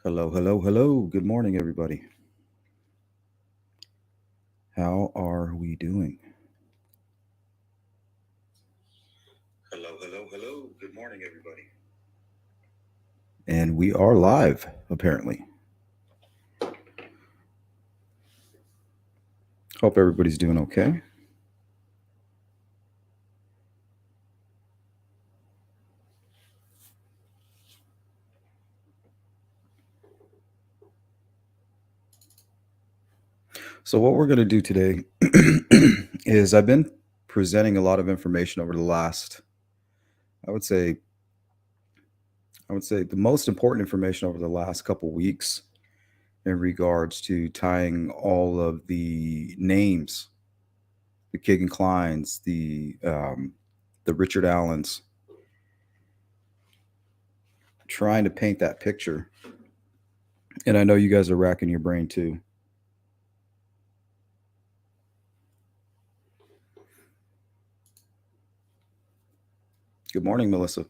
Hello, hello, hello. Good morning, everybody. How are we doing? Hello, hello, hello. Good morning, everybody. And we are live, apparently. Hope everybody's doing okay. So, what we're going to do today is I've been presenting a lot of information over the last, I would say, the most important information over the last couple weeks in regards to tying all of the names, the Keegan Kleins, the Richard Allens, trying to paint that picture. And I know you guys are racking your brain too. Good morning, Melissa.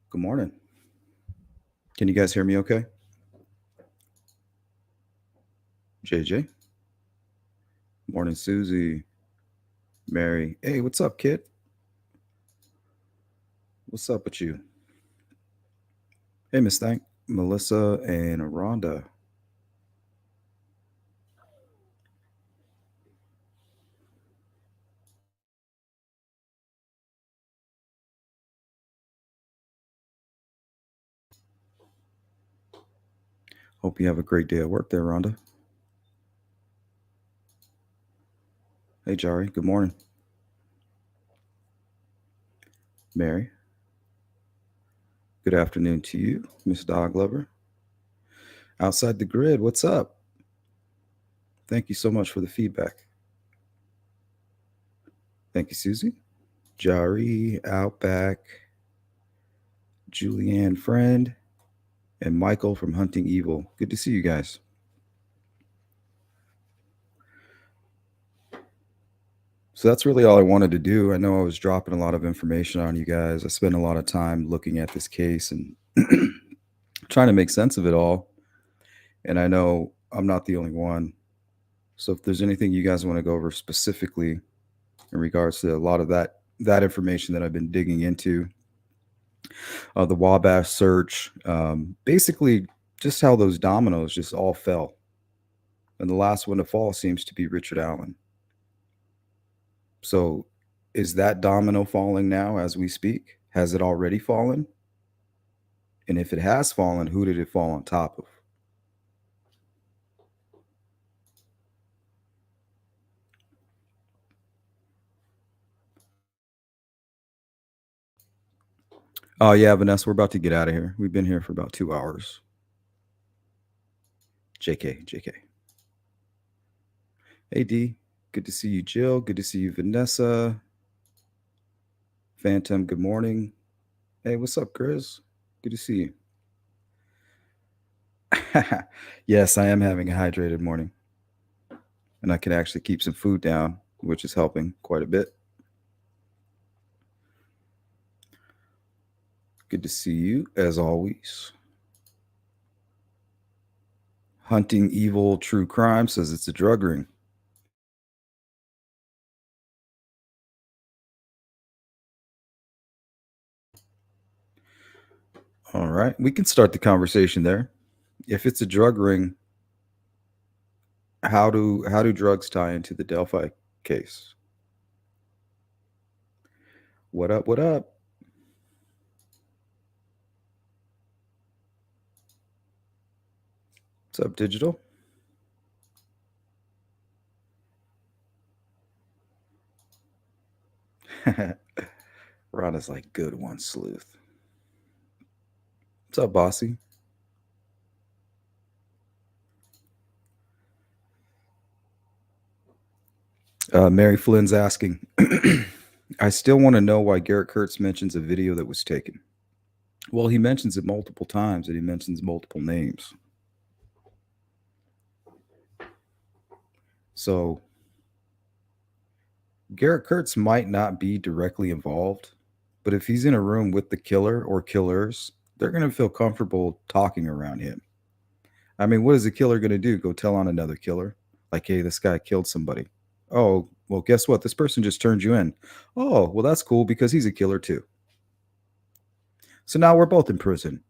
Good morning. Can you guys hear me okay? JJ? Morning, Susie. Mary. Hey, what's up, kid? What's up with you? Hey, Miss Thank, Melissa, and Rhonda. Hope you have a great day at work there, Rhonda. Hey, Jari. Good morning. Mary. Good afternoon to you, Miss Dog Lover. Outside the grid, what's up? Thank you so much for the feedback. Thank you, Susie. Jari, Outback, Julianne Friend, and Michael from Hunting Evil. Good to see you guys. So that's really all I wanted to do. I know I was dropping a lot of information on you guys. I spent a lot of time looking at this case and trying to make sense of it all. And I know I'm not the only one. So if there's anything you guys want to go over specifically in regards to a lot of that information that I've been digging into, the Wabash search, basically just how those dominoes just all fell. And the last one to fall seems to be Richard Allen. So is that domino falling now as we speak? Has it already fallen? And if it has fallen, who did it fall on top of? Oh, yeah, Vanessa, we're about to get out of here. We've been here for about 2 hours. JK, JK. Hey, D. Good to see you, Jill. Good to see you, Vanessa. Phantom, good morning. Hey, what's up, Chris? Good to see you. Yes, I am having a hydrated morning. And I can actually keep some food down, which is helping quite a bit. Good to see you, as always. Hunting Evil True Crime says it's a drug ring. All right, we can start the conversation there. If it's a drug ring, how do drugs tie into the Delphi case? What up? What up? What's up, Digital? Rhonda's like, good one, sleuth. What's up, Bossy? Mary Flynn's asking, I still want to know why Garrett Kurtz mentions a video that was taken. Well, he mentions it multiple times and he mentions multiple names. So Garrett Kurtz might not be directly involved, but if he's in a room with the killer or killers, they're going to feel comfortable talking around him. I mean, what is the killer going to do? Go tell on another killer? Like, hey, this guy killed somebody. Oh, well, guess what? This person just turned you in. Oh, well, that's cool because he's a killer too. So now we're both in prison.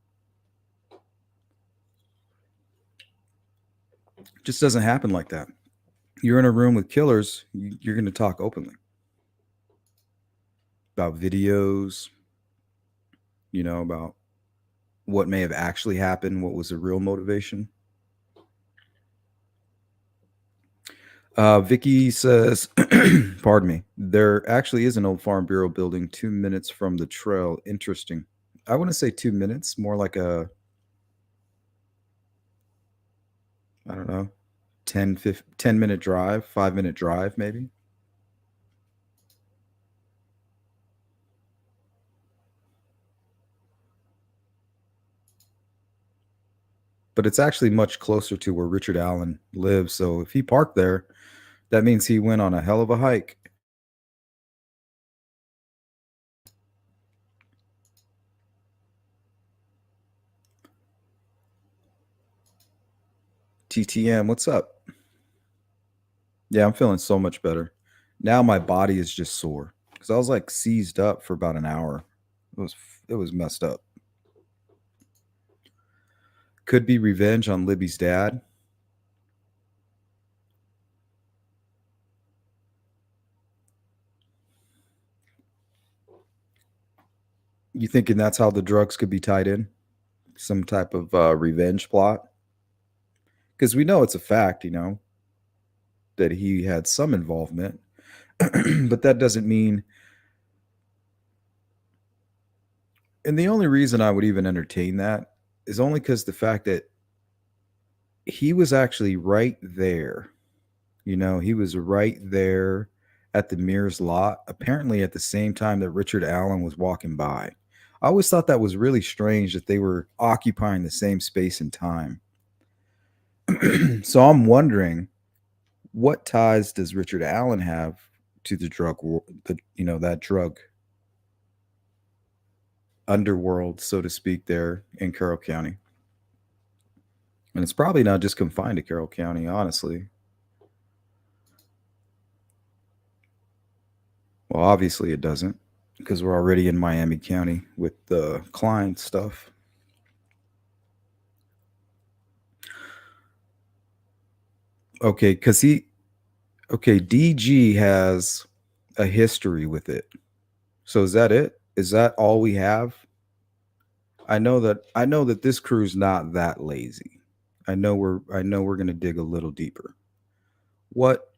It just doesn't happen like that. You're in a room with killers, you're going to talk openly about videos, about what may have actually happened, what was the real motivation. Vicky says, pardon me, there actually is an old Farm Bureau building 2 minutes from the trail. Interesting. I wouldn't say 2 minutes, more like I don't know, 10-minute drive, 5-minute drive, maybe. But it's actually much closer to where Richard Allen lives. So if he parked there, that means he went on a hell of a hike. TTM, what's up? Yeah, I'm feeling so much better. Now my body is just sore because I was like seized up for about an hour. It was it was messed up. Could be revenge on Libby's dad. You thinking that's how the drugs could be tied in? Some type of revenge plot? Because we know it's a fact, that he had some involvement, but that doesn't mean. And the only reason I would even entertain that is only because the fact that he was actually right there. He was right there at the Mears lot, apparently at the same time that Richard Allen was walking by. I always thought that was really strange that they were occupying the same space and time. So I'm wondering, what ties does Richard Allen have to the that drug underworld, so to speak, there in Carroll County? And it's probably not just confined to Carroll County, honestly. Well, obviously it doesn't, because we're already in Miami County with the Klein stuff. Okay, DG has a history with it. So is that it? Is that all we have? I know that this crew's not that lazy. I know we're going to dig a little deeper. What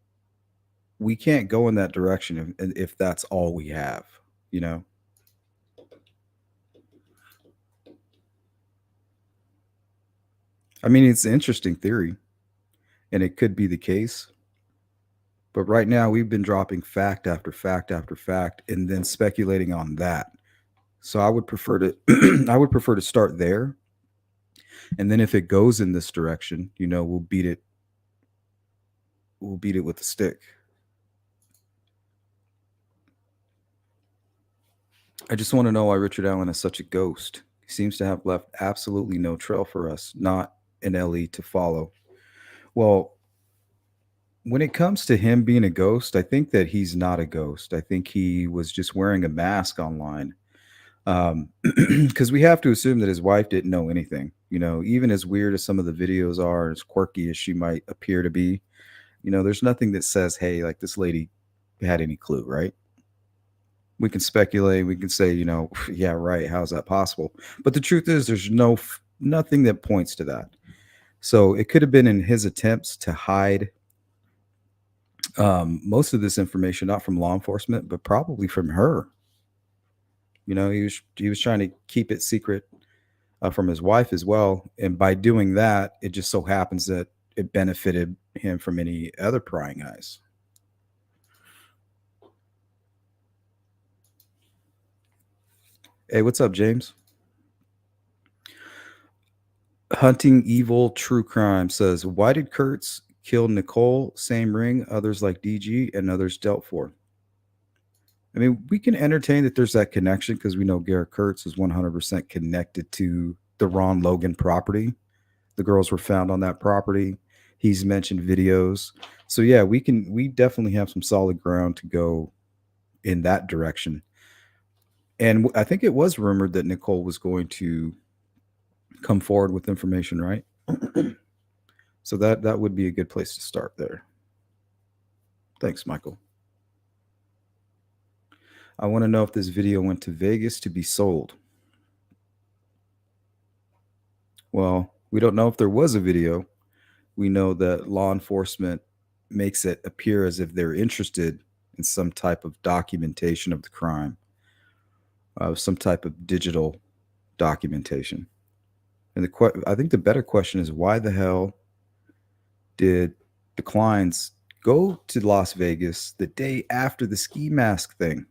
We can't go in that direction if that's all we have, you know. I mean, it's an interesting theory and it could be the case, but right now we've been dropping fact after fact after fact and then speculating on that. So I would prefer to I would prefer to start there, and then if it goes in this direction, we'll beat it with a stick. I just want to know why Richard Allen is such a ghost. He seems to have left absolutely no trail for us, not an LE to follow. Well, when it comes to him being a ghost, I think that he's not a ghost. I think he was just wearing a mask online. Because we have to assume that his wife didn't know anything. Even as weird as some of the videos are, as quirky as she might appear to be, there's nothing that says, hey, like this lady had any clue, right? We can speculate. We can say, yeah, right. How's that possible? But the truth is, there's nothing that points to that. So it could have been in his attempts to hide most of this information, not from law enforcement, but probably from her. He was trying to keep it secret from his wife as well, and by doing that, it just so happens that it benefited him from any other prying eyes. Hey, what's up, James? Hunting Evil True Crime says, why did Kurtz killed Nicole, same ring, others like DG, and others dealt for. I mean, we can entertain that there's that connection because we know Garrett Kurtz is 100% connected to the Ron Logan property. The girls were found on that property. He's mentioned videos. So yeah, we definitely have some solid ground to go in that direction. And I think it was rumored that Nicole was going to come forward with information, right? So that would be a good place to start there. Thanks, Michael. I want to know if this video went to Vegas to be sold. Well, we don't know if there was a video. We know that law enforcement makes it appear as if they're interested in some type of documentation of the crime, some type of digital documentation. And I think the better question is, why the hell did the Kleins go to Las Vegas the day after the ski mask thing?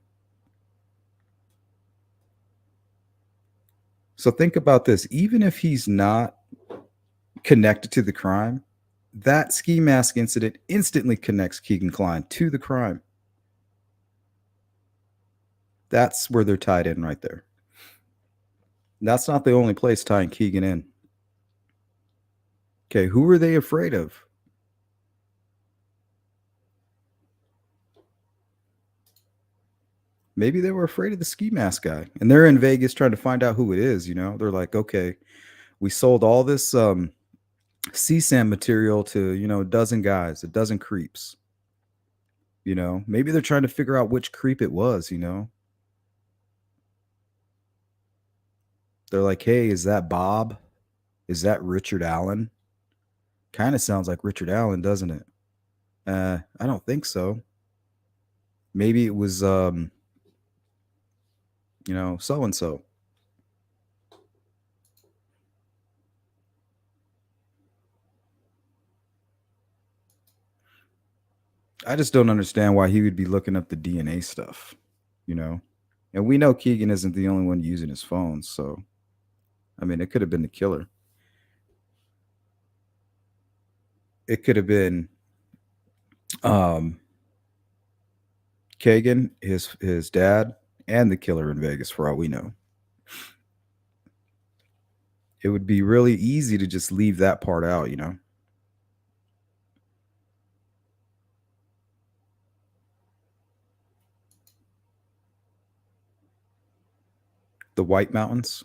So think about this. Even if he's not connected to the crime, that ski mask incident instantly connects Keegan Klein to the crime. That's where they're tied in right there. That's not the only place tying Keegan in. Okay, who are they afraid of? Maybe they were afraid of the ski mask guy. And they're in Vegas trying to find out who it is, you know? They're like, okay, we sold all this CSAM material to, a dozen guys, a dozen creeps. Maybe they're trying to figure out which creep it was, They're like, hey, is that Bob? Is that Richard Allen? Kind of sounds like Richard Allen, doesn't it? I don't think so. Maybe it was, so and so. I just don't understand why he would be looking up the DNA stuff, And we know Keegan isn't the only one using his phone, so I mean, it could have been the killer. It could have been Kagan, his dad, and the killer in Vegas, for all we know. It would be really easy to just leave that part out, The White Mountains,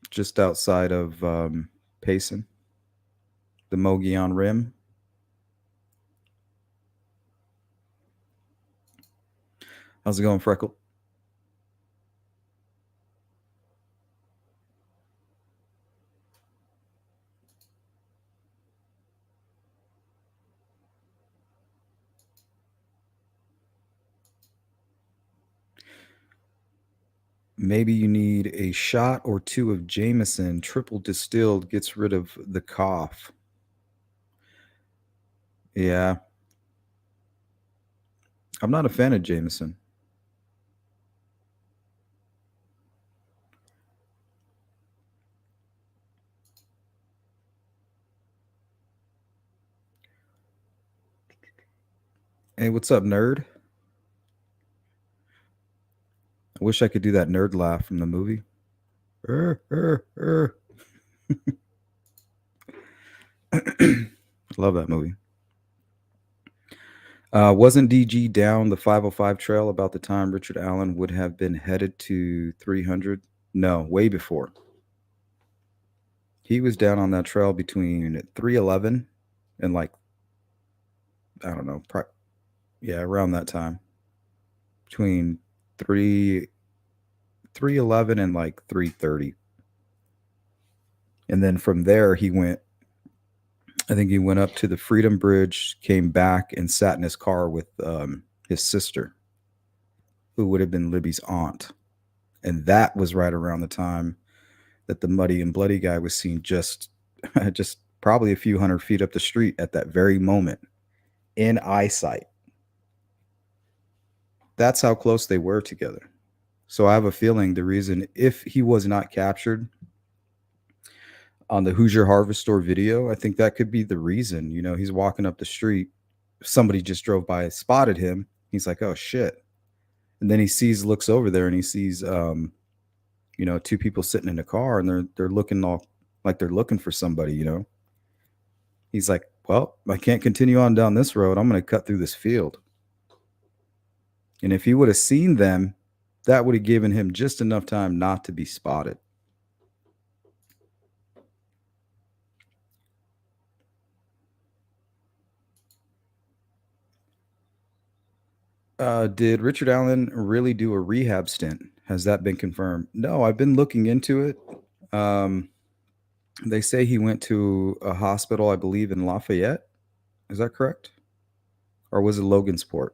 just outside of Payson, the Mogollon Rim. How's it going, Freckle? Maybe you need a shot or two of Jameson, triple distilled, gets rid of the cough. Yeah. I'm not a fan of Jameson. Hey, what's up, nerd? I wish I could do that nerd laugh from the movie. Love that movie. Wasn't DG down the 505 trail about the time Richard Allen would have been headed to 300? No, way before. He was down on that trail between 311 and I don't know, around that time. Between 311 and 330. And then from there he went, I think he went up to the Freedom Bridge, came back and sat in his car with his sister, who would have been Libby's aunt. And that was right around the time that the muddy and bloody guy was seen just probably a few hundred feet up the street at that very moment in eyesight. That's how close they were together. So I have a feeling the reason, if he was not captured, on the Hoosier Harvest Store video. I think that could be the reason. He's walking up the street. Somebody just drove by, spotted him. He's like, "Oh shit!" And then looks over there, and he sees, two people sitting in a car, and they're looking all like they're looking for somebody. He's like, "Well, I can't continue on down this road. I'm going to cut through this field." And if he would have seen them, that would have given him just enough time not to be spotted. Did Richard Allen really do a rehab stint? Has that been confirmed? No, I've been looking into it. Um, they say he went to a hospital, I believe, in Lafayette. Is that correct? Or was it Logansport?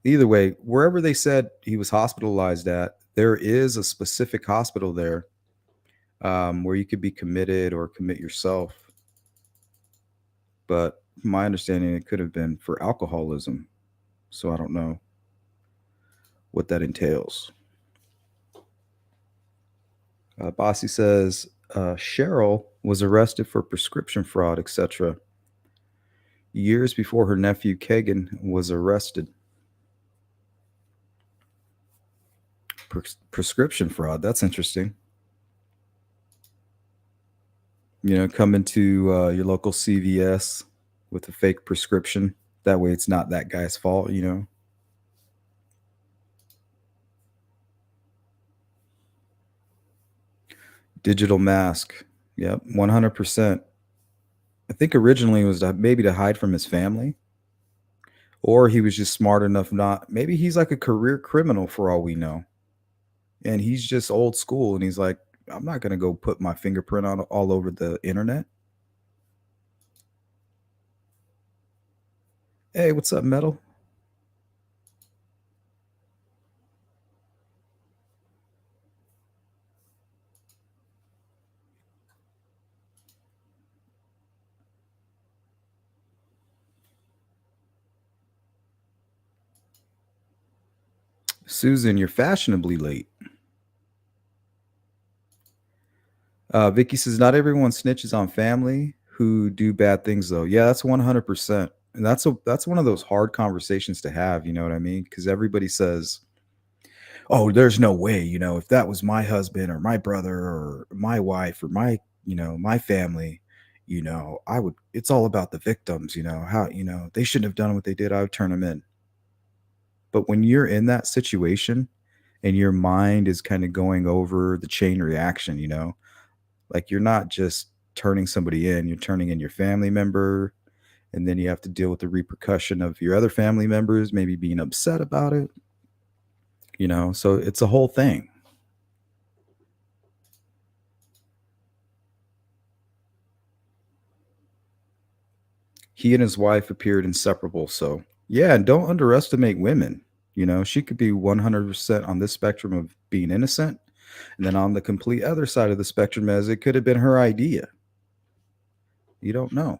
Either way, wherever they said he was hospitalized at, there is a specific hospital there, where you could be committed or commit yourself. But from my understanding, it could have been for alcoholism. So I don't know what that entails. Bossy says Cheryl was arrested for prescription fraud, etc., years before her nephew Kagan was arrested. Prescription fraud. That's interesting. Come into your local CVS with a fake prescription. That way it's not that guy's fault. Digital mask. Yep, 100%. I think originally it was maybe to hide from his family, or he was just smart enough not. Maybe he's like a career criminal for all we know, and he's just old school, and he's like, I'm not gonna go put my fingerprint on all over the internet. Hey, what's up, Metal? Susan, you're fashionably late. Vicky says not everyone snitches on family who do bad things though. Yeah, that's 100%. And that's one of those hard conversations to have, you know what I mean? Cuz everybody says, "Oh, there's no way, if that was my husband or my brother or my wife or my family, I would it's all about the victims, how, they shouldn't have done what they did. I would turn them in." But when you're in that situation and your mind is kind of going over the chain reaction, like you're not just turning somebody in, you're turning in your family member, and then you have to deal with the repercussion of your other family members maybe being upset about it. So it's a whole thing. He and his wife appeared inseparable. So, yeah, and don't underestimate women. She could be 100% on this spectrum of being innocent, and then on the complete other side of the spectrum, as it could have been her idea. You don't know.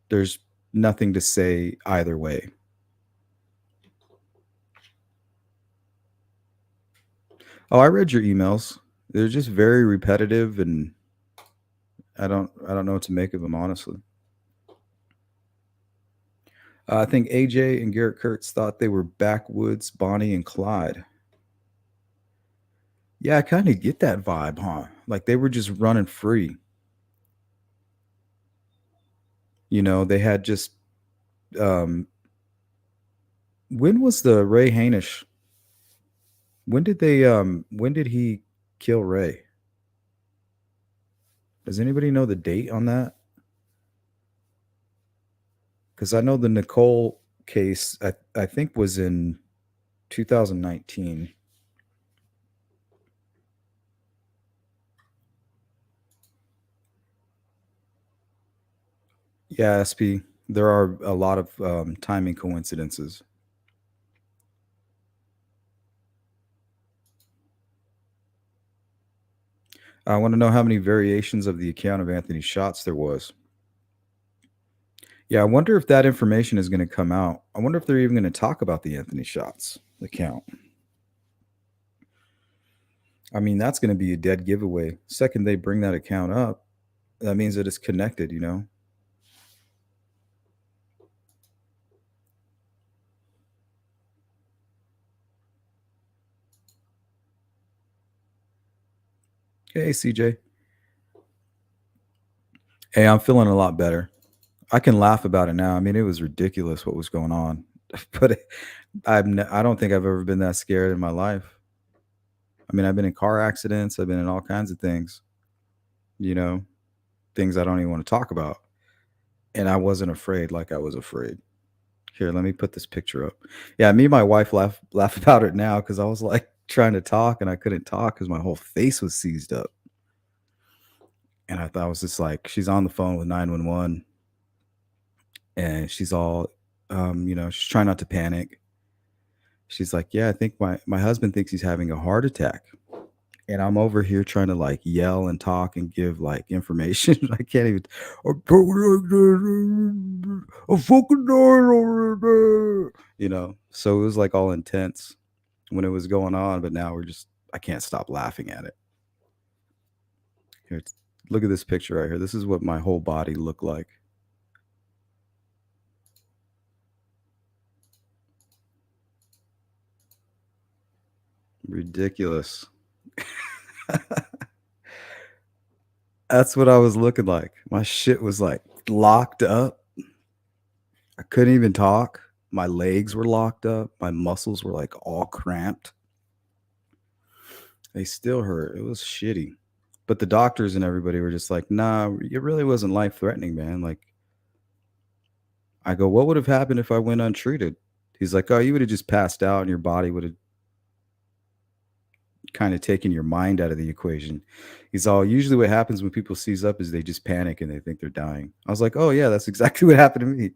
There's nothing to say either way. Oh, I read your emails. They're just very repetitive, and I don't know what to make of them, honestly. I think AJ and Garrett Kurtz thought they were backwoods Bonnie and Clyde. Yeah, I kind of get that vibe, huh? Like they were just running free. They had just um when was the Ray Hainish? When did he kill Ray? Does anybody know the date on that? Cuz I know the Nicole case I think was in 2019. Yeah, SP. There are a lot of timing coincidences. I want to know how many variations of the account of Anthony's shots there was. Yeah, I wonder if that information is going to come out. I wonder if they're even going to talk about the Anthony shots account. I mean, that's gonna be a dead giveaway. Second they bring that account up, that means that it's connected, you know? "Hey, CJ." "Hey, I'm feeling a lot better." I can laugh about it now. I mean, it was ridiculous what was going on, but I don't think I've ever been that scared in my life. I mean, I've been in car accidents, I've been in all kinds of things, you know, things I don't even wanna talk about, and I wasn't afraid like I was afraid. Here, let me put this picture up. Yeah, me and my wife laugh about it now because I was, like, trying to talk and I couldn't talk because my whole face was seized up, and I thought I was just like she's on the phone with 911, and she's all, she's trying not to panic. She's like, "Yeah, I think my husband thinks he's having a heart attack." And I'm over here trying to, like, yell and talk and give, like, information. I can't even "I'm talking like this, I'm fucking dying over there," So it was, like, all intense when it was going on, but now I can't stop laughing at it. Here, look at this picture right here. This is what my whole body looked like. Ridiculous. That's what I was looking like. My shit was, like, locked up. I couldn't even talk. My legs were locked up. My muscles were, like, all cramped. They still hurt. It was shitty. But the doctors and everybody were just like, "Nah, it really wasn't life threatening, man." Like, I go, "What would have happened if I went untreated?" He's like, "Oh, you would have just passed out and your body would have kind of taken your mind out of the equation." He's all, "Usually what happens when people seize up is they just panic and they think they're dying." I was like, "Oh, yeah, that's exactly what happened to me."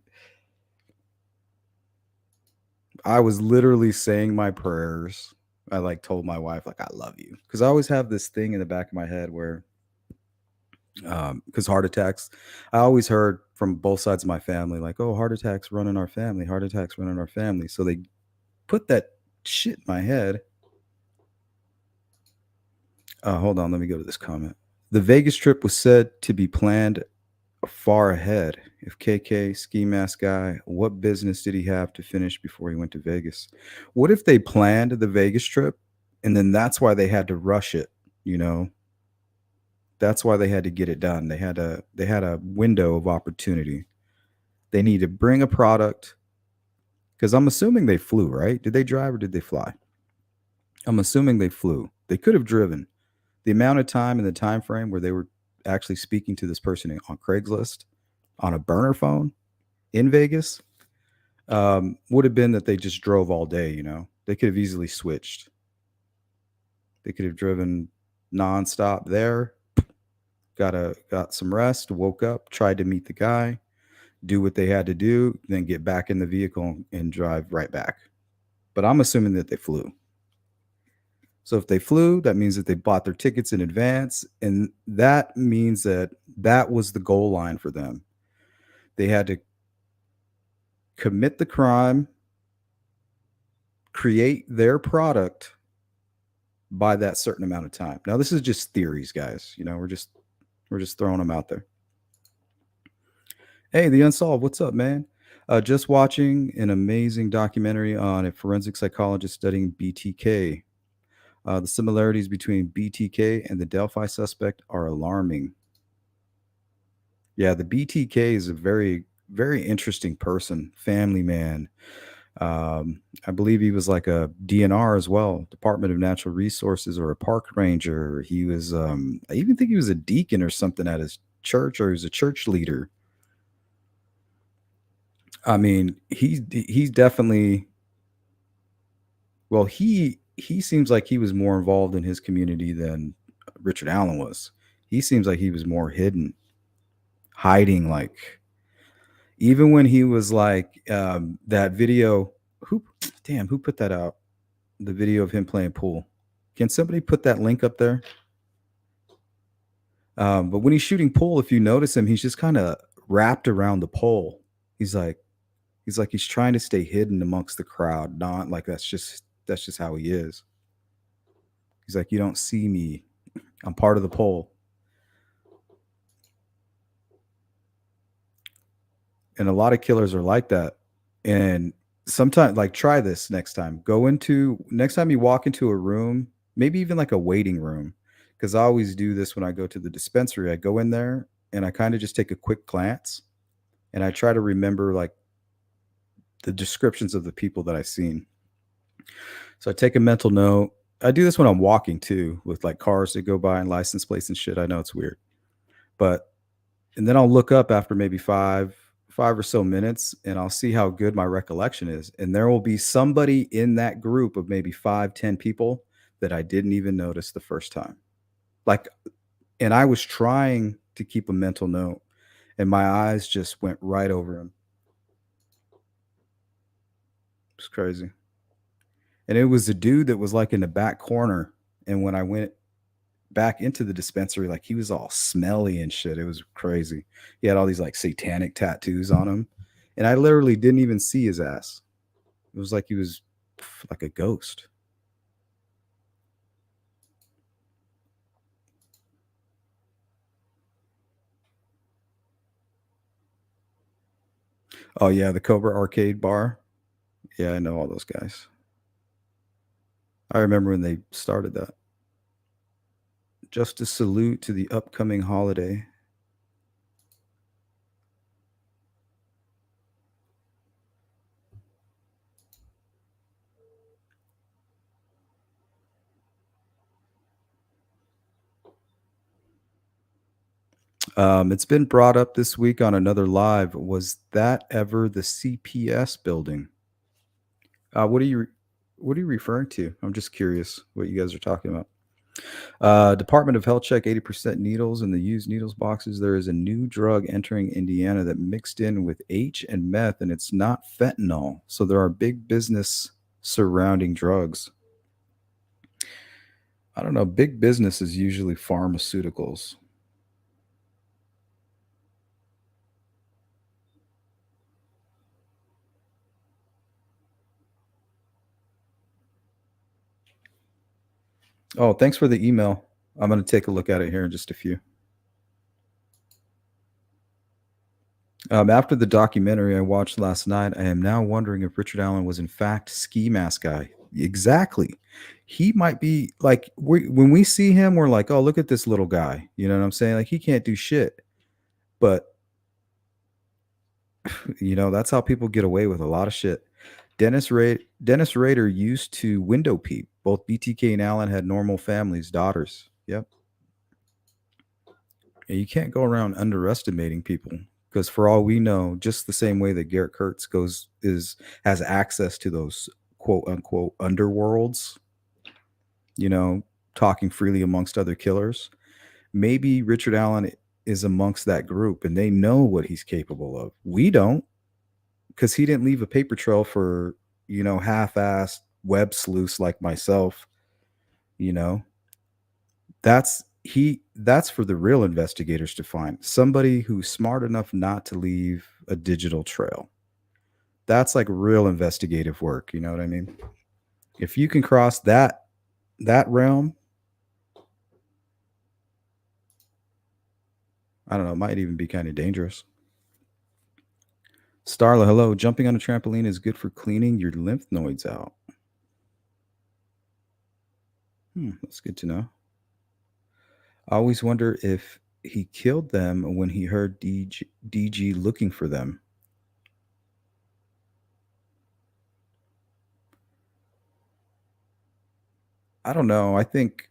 I was literally saying my prayers. I, like, told my wife, like, "I love you," because I always have this thing in the back of my head where because heart attacks, I always heard from both sides of my family, like, "Oh, heart attacks run in our family, heart attacks run in our family." So they put that shit in my head. Hold on, let me go to this comment. The Vegas trip was said to be planned far ahead. If KK ski mask guy, what business did he have to finish before he went to Vegas? What if they planned the Vegas trip and then that's why they had to rush it, you know? That's why they had to get it done. They had a window of opportunity. They need to bring a product because I'm assuming they flew, right? Did they drive or did they fly? I'm assuming they flew. They could have driven. The amount of time and the time frame where they were actually speaking to this person on Craigslist on a burner phone in Vegas would have been that they just drove all day. They could have easily switched. They could have driven nonstop there, got some rest, woke up, tried to meet the guy, do what they had to do, then get back in the vehicle and drive right back. But I'm assuming that they flew. So if they flew, that means that they bought their tickets in advance, and that means that that was the goal line for them. They had to commit the crime, create their product by that certain amount of time. Now, this is just theories, guys. We're just throwing them out there. Hey, the Unsolved, what's up, man? Just watching an amazing documentary on a forensic psychologist studying BTK. The similarities between BTK and the Delphi suspect are alarming. Yeah, the BTK is a very, very interesting person, family man. I believe he was like a DNR as well, Department of Natural Resources, or a park ranger. He was, I even think he was a deacon or something at his church, or he was a church leader. I mean, he's definitely well, he seems like he was more involved in his community than Richard Allen was. He seems like he was more hidden, hiding, like even when he was like that video. Who, damn, who put that out? The video of him playing pool. Can somebody put that link up there? But when he's shooting pool, if you notice him, he's just kind of wrapped around the pole. He's like he's trying to stay hidden amongst the crowd. Not like that's just how he is. He's like, "You don't see me. I'm part of the poll." And a lot of killers are like that. And sometimes, like, try this next time. Go into next time you walk into a room, maybe even like a waiting room, because I always do this when I go to the dispensary. I go in there and I kind of just take a quick glance and I try to remember like the descriptions of the people that I've seen. So I take a mental note. I do this when I'm walking too, with like cars that go by and license plates and shit. I know it's weird, but and then I'll look up after maybe 5 or so minutes, and I'll see how good my recollection is, and there will be somebody in that group of maybe 5, 10 people that I didn't even notice the first time. Like, and I was trying to keep a mental note, and my eyes just went right over him. It's crazy. And it was a dude that was, like, in the back corner, and when I went back into the dispensary, like, he was all smelly and shit. It was crazy. He had all these, like, satanic tattoos on him, and I literally didn't even see his ass. It was like he was like a ghost. Oh, yeah, the Cobra Arcade Bar. Yeah, I know all those guys. I remember when they started that. Just a salute to the upcoming holiday. It's been brought up this week on another live. Was that ever the CPS building? What are you what are you referring to? I'm just curious what you guys are talking about. Department of Health check 80% needles in the used needles boxes. There is a new drug entering Indiana that mixed in with H and meth, and it's not fentanyl. So there are big business surrounding drugs. I don't know. Big business is usually pharmaceuticals. Oh, thanks for the email. I'm going to take a look at it here in just a few. After the documentary I watched last night, I am now wondering if Richard Allen was in fact ski mask guy. Exactly. He might be like when we see him, we're like, oh, look at this little guy. You know what I'm saying? Like he can't do shit. But that's how people get away with a lot of shit. Dennis Rader used to window peep. Both BTK and Allen had normal families, daughters. Yep. And you can't go around underestimating people because for all we know, just the same way that Garrett Kurtz has access to those quote unquote underworlds, you know, talking freely amongst other killers. Maybe Richard Allen is amongst that group and they know what he's capable of. We don't because he didn't leave a paper trail for, half-assed web sleuths like myself, you know. That's for the real investigators to find. Somebody who's smart enough not to leave a digital trail. That's like real investigative work, you know what I mean? If you can cross that realm, I don't know, it might even be kind of dangerous. Starla, hello. Jumping on a trampoline is good for cleaning your lymph nodes out. That's good to know. I always wonder if he killed them when he heard DG looking for them. I don't know. I think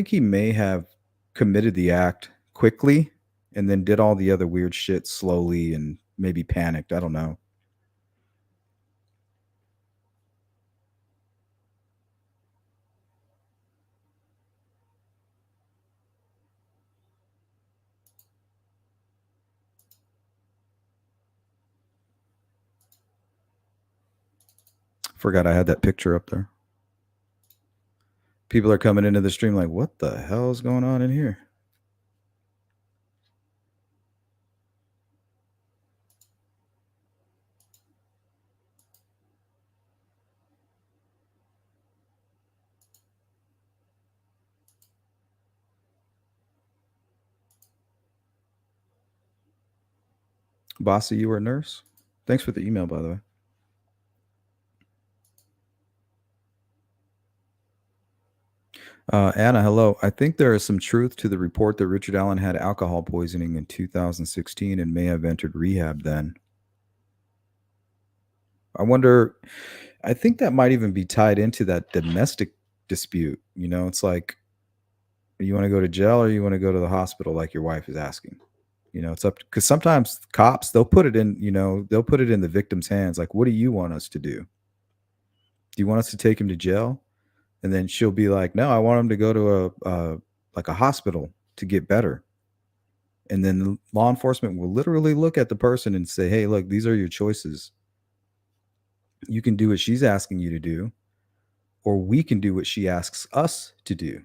he may have committed the act quickly and then did all the other weird shit slowly and maybe panicked. I don't know. Forgot I had that picture up there. People are coming into the stream like, what the hell is going on in here? Bossy, you were a nurse? Thanks for the email, by the way. Anna, hello. I think there is some truth to the report that Richard Allen had alcohol poisoning in 2016 and may have entered rehab then. I wonder, I think that might even be tied into that domestic dispute. It's like, you want to go to jail or you want to go to the hospital, like your wife is asking. It's up because sometimes cops, they'll put it in the victim's hands. Like, what do you want us to do? Do you want us to take him to jail? And then she'll be like, no, I want him to go to like a hospital to get better. And then law enforcement will literally look at the person and say, hey, look, these are your choices. You can do what she's asking you to do, or we can do what she asks us to do.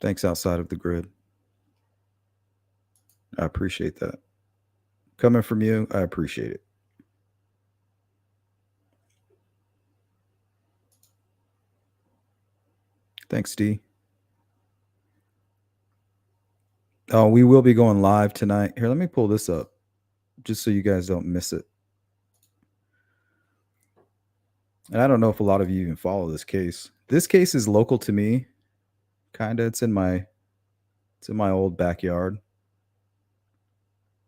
Thanks, outside of the grid. I appreciate that. Coming from you, I appreciate it. Thanks, D. Oh, we will be going live tonight. Here, let me pull this up just so you guys don't miss it. And I don't know if a lot of you even follow this case. This case is local to me. Kinda. It's in my old backyard.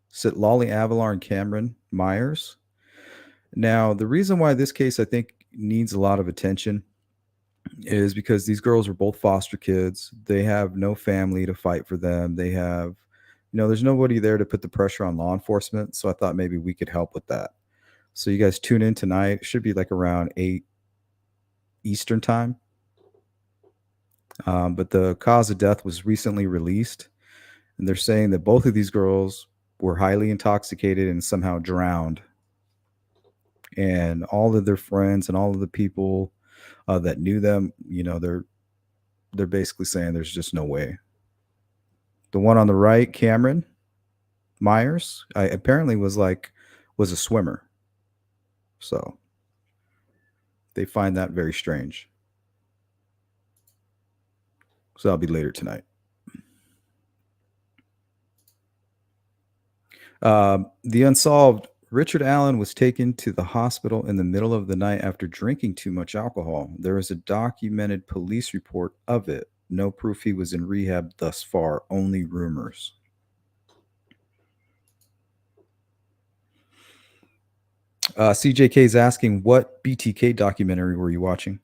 Sit Lolly Avalar and Cameron Myers. Now, the reason why this case I think needs a lot of attention is because these girls were both foster kids. They have no family to fight for them. There's nobody there to put the pressure on law enforcement. So I thought maybe we could help with that. So you guys tune in tonight. It should be like around 8 Eastern time. But the cause of death was recently released. And they're saying that both of these girls were highly intoxicated and somehow drowned. And all of their friends and all of the people that knew them, they're basically saying there's just no way. The one on the right, Cameron Myers, apparently was a swimmer. So they find that very strange. So that'll be later tonight. The unsolved Richard Allen was taken to the hospital in the middle of the night after drinking too much alcohol. There is a documented police report of it. No proof he was in rehab thus far, only rumors. CJK is asking, what BTK documentary were you watching?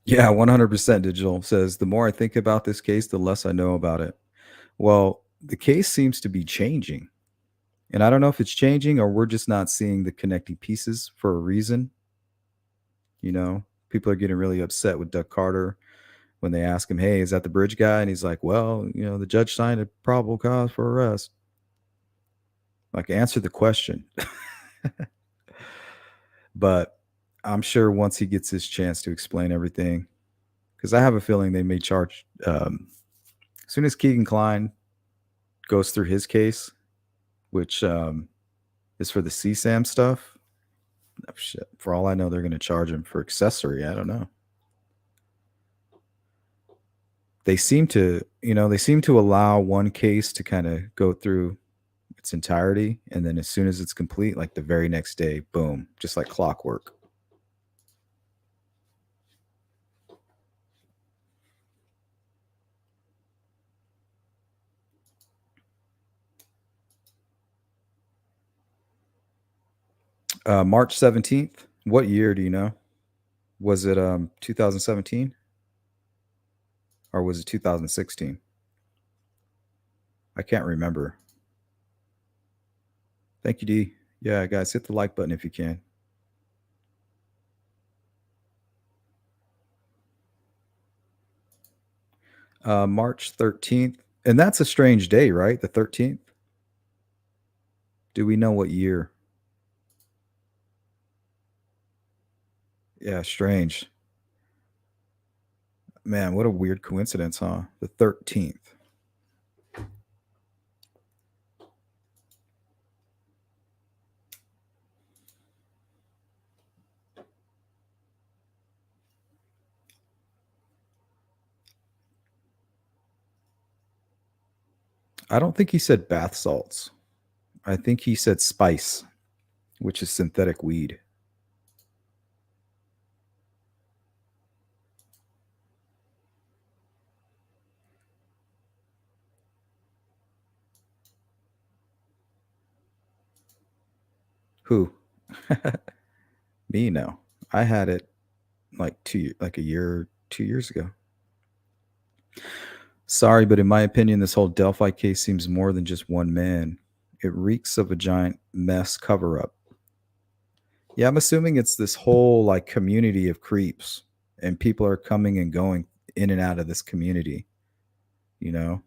Yeah, 100% digital says, the more I think about this case, the less I know about it. Well, the case seems to be changing. And I don't know if it's changing or we're just not seeing the connecting pieces for a reason. People are getting really upset with Doug Carter when they ask him, hey, is that the bridge guy? And he's like, well, the judge signed a probable cause for arrest. Like, answer the question. But I'm sure once he gets his chance to explain everything, because I have a feeling they may charge, as soon as Keegan Klein goes through his case, which is for the CSAM stuff. Oh, shit. For all I know, they're going to charge him for accessory. I don't know. They seem to allow one case to kind of go through its entirety, and then as soon as it's complete, like the very next day, boom, just like clockwork. March 17th. What year do you know? Was it 2017 or was it 2016? I can't remember. Thank you, D. Yeah, guys, hit the like button if you can. March 13th. And that's a strange day, right? The 13th. Do we know what year? Yeah, strange. Man, what a weird coincidence, huh? The 13th. I don't think he said bath salts. I think he said spice, which is synthetic weed. Who? Me? No. I had it like a year, 2 years ago. Sorry, but in my opinion, this whole Delphi case seems more than just one man. It reeks of a giant mess cover up. Yeah, I'm assuming it's this whole like community of creeps, and people are coming and going in and out of this community, you know?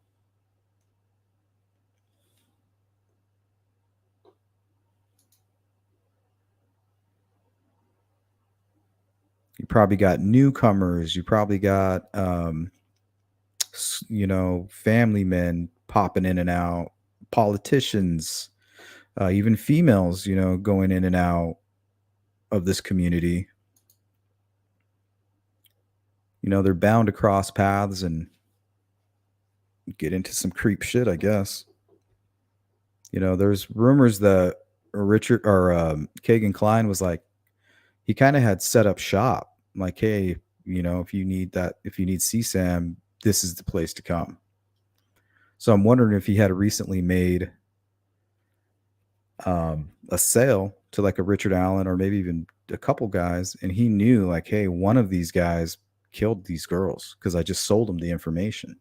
You probably got newcomers, you probably got family men popping in and out, politicians, even females, going in and out of this community. They're bound to cross paths and get into some creep shit, I guess. There's rumors that Richard or Kagan Klein was like, he kind of had set up shop, like, hey, if you need CSAM, this is the place to come. So I'm wondering if he had recently made a sale to like a Richard Allen or maybe even a couple guys, and he knew like, hey, one of these guys killed these girls because I just sold him the information.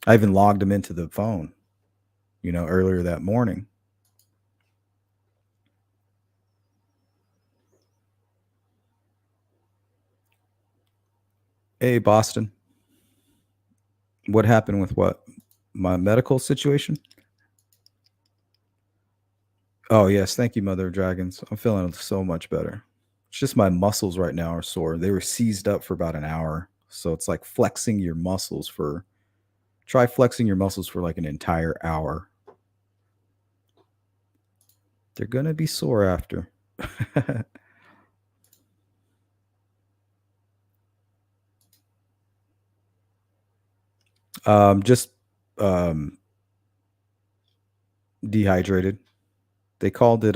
I even logged him into the phone, earlier that morning. Hey, Boston, what happened with what? My medical situation? Oh, yes. Thank you, Mother of Dragons. I'm feeling so much better. It's just my muscles right now are sore. They were seized up for about an hour. So it's like try flexing your muscles for like an entire hour. They're going to be sore after. Just dehydrated. They called it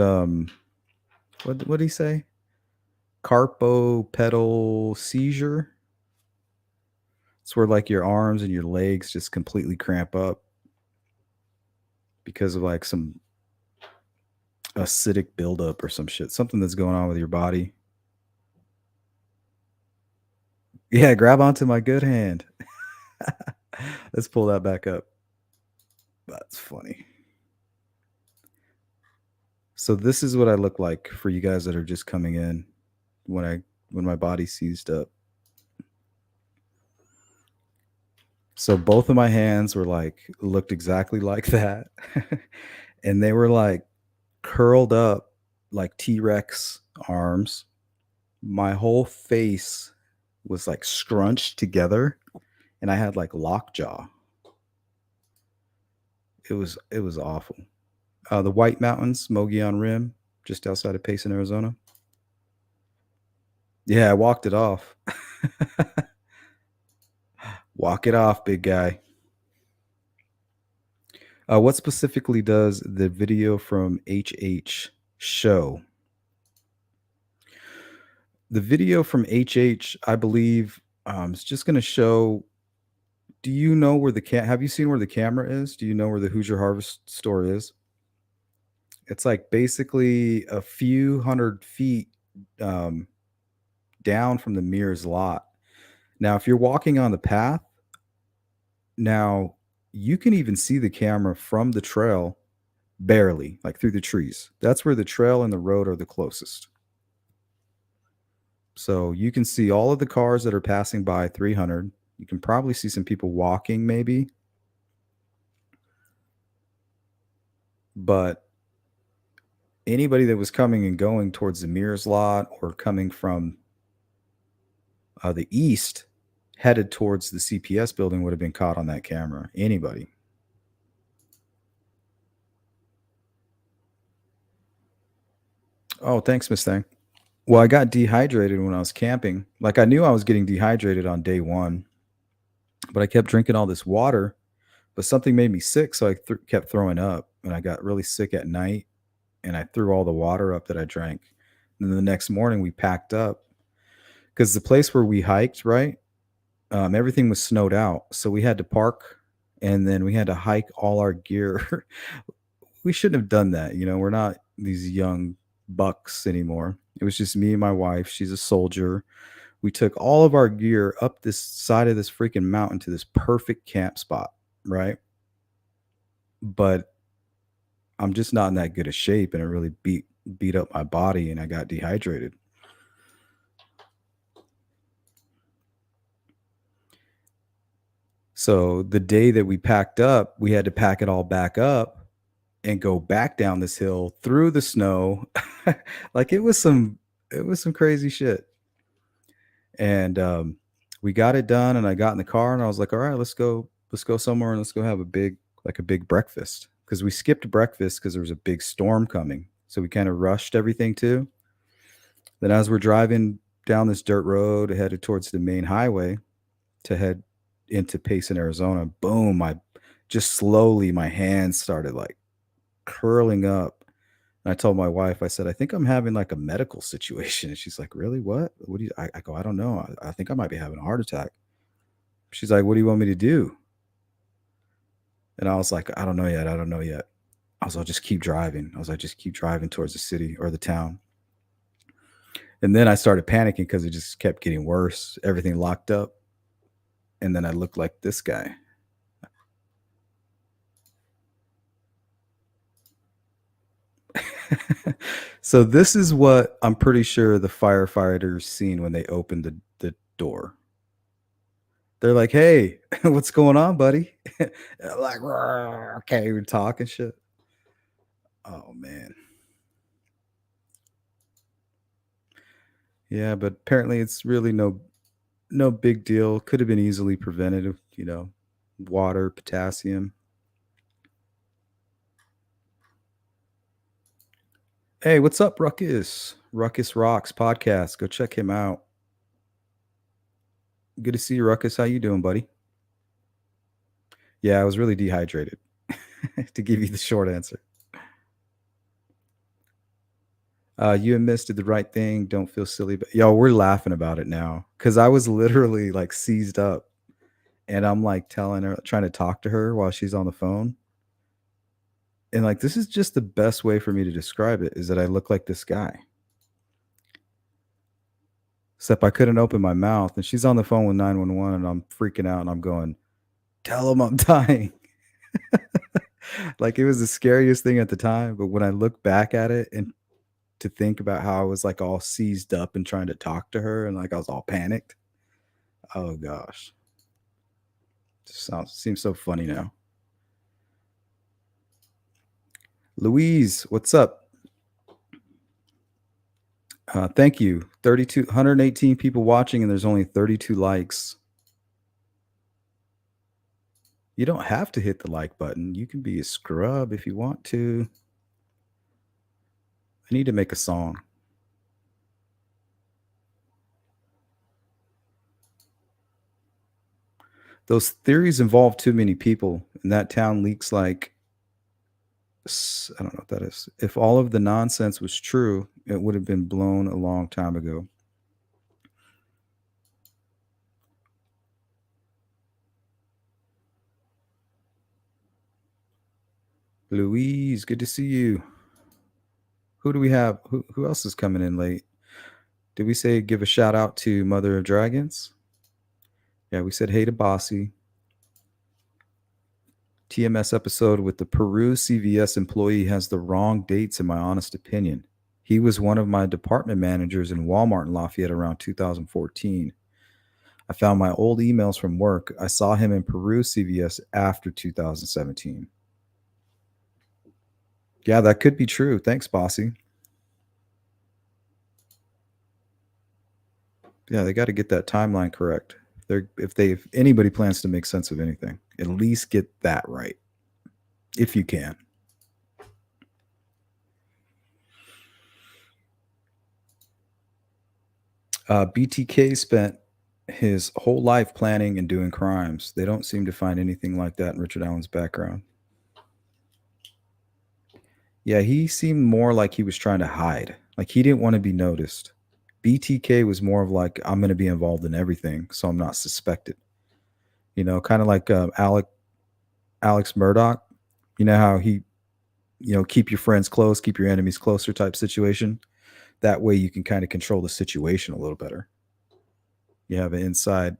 what did he say? Carpopedal seizure. It's where like your arms and your legs just completely cramp up because of like some acidic buildup or some shit. Something that's going on with your body. Yeah, grab onto my good hand. Let's pull that back up. That's funny. So this is what I look like for you guys that are just coming in when my body's seized up. So both of my hands were like looked exactly like that. And they were like curled up like T-Rex arms. My whole face was like scrunched together and I had like lockjaw. It was awful. The White Mountains, Mogollon Rim, just outside of Payson, Arizona. Yeah, I walked it off. Walk it off, big guy. What specifically does the video from HH show? The video from HH, I believe, is just going to show. Do you know where have you seen where the camera is? Do you know where the Hoosier Harvest store is? It's like basically a few hundred feet um, down from the Mears lot. Now, if you're walking on the path, now you can even see the camera from the trail barely, like through the trees. That's where the trail and the road are the closest. So you can see all of the cars that are passing by 300. You can probably see some people walking maybe. But anybody that was coming and going towards the Mears lot or coming from the east headed towards the CPS building would have been caught on that camera. Anybody. Oh, thanks, Miss Thing. Well, I got dehydrated when I was camping. Like I knew I was getting dehydrated on day one, but I kept drinking all this water. but something made me sick, so I kept throwing up, and I got really sick at night, and I threw all the water up that I drank. And then the next morning, we packed up because the place where we hiked, right, everything was snowed out, so we had to park, and then we had to hike all our gear. We shouldn't have done that, we're not these young bucks anymore. It was just me and my wife, she's a soldier. We took all of our gear up this side of this freaking mountain to this perfect camp spot, right? But I'm just not in that good a shape, and it really beat up my body, and I got dehydrated. So the day that we packed up, we had to pack it all back up and go back down this hill through the snow. Like it was some crazy shit. And we got it done, and I got in the car, and I was like, "All right, let's go somewhere, and let's go have a big breakfast." Because we skipped breakfast because there was a big storm coming. So we kind of rushed everything too. Then as we're driving down this dirt road headed towards the main highway to head into Payson, Arizona, boom, my just slowly my hands started like curling up. And I told my wife, I said, I think I'm having like a medical situation. And she's like, really? What do you, I go, I don't know. I think I might be having a heart attack. She's like, what do you want me to do? And I was like, I don't know yet. I don't know yet. I was like, just keep driving. I was like, just keep driving towards the city or the town. And then I started panicking because it just kept getting worse. Everything locked up. And then I looked like this guy. So this is what I'm pretty sure the firefighters seen when they opened the door. They're like, "Hey, what's going on, buddy?" Like, "Rawr, okay, we're talking shit. Oh man, yeah, but apparently it's really no big deal. Could have been easily prevented. Water, potassium. Hey, what's up, Ruckus? Ruckus Rocks podcast. Go check him out. Good to see you, Ruckus. How you doing, buddy? Yeah, I was really dehydrated. To give you the short answer. You and Miss did the right thing. Don't feel silly, but yo, we're laughing about it now because I was literally like seized up, and I'm like telling her, trying to talk to her while she's on the phone, and like this is just the best way for me to describe it is that I look like this guy. Except I couldn't open my mouth, and she's on the phone with 911, and I'm freaking out, and I'm going, "Tell them I'm dying." Like it was the scariest thing at the time, but when I look back at it and to think about how I was like all seized up and trying to talk to her, and like I was all panicked. Oh gosh. Seems so funny now. Louise, what's up? Thank you. 118 people watching, and there's only 32 likes. You don't have to hit the like button. You can be a scrub if you want to. I need to make a song. Those theories involve too many people, and that town leaks like I don't know what that is. If all of the nonsense was true, it would have been blown a long time ago. Louise, good to see you. Who do we have? Who else is coming in late? Did we say give a shout out to Mother of Dragons? Yeah, we said hey to Bossy. TMS episode with the Peru CVS employee has the wrong dates, in my honest opinion. He was one of my department managers in Walmart in Lafayette around 2014. I found my old emails from work. I saw him in Peru CVS after 2017. Yeah, that could be true. Thanks, Bossy. Yeah, they got to get that timeline correct. If anybody plans to make sense of anything, at least get that right if you can. BTK spent His whole life planning and doing crimes. They don't seem to find anything like that in Richard Allen's background. Yeah, he seemed more like he was trying to hide. Like he didn't want to be noticed. BTK was more of like, I'm going to be involved in everything, so I'm not suspected. Kind of like Alex Murdoch. You know how he, keep your friends close, keep your enemies closer type situation. That way you can kind of control the situation a little better. You have an inside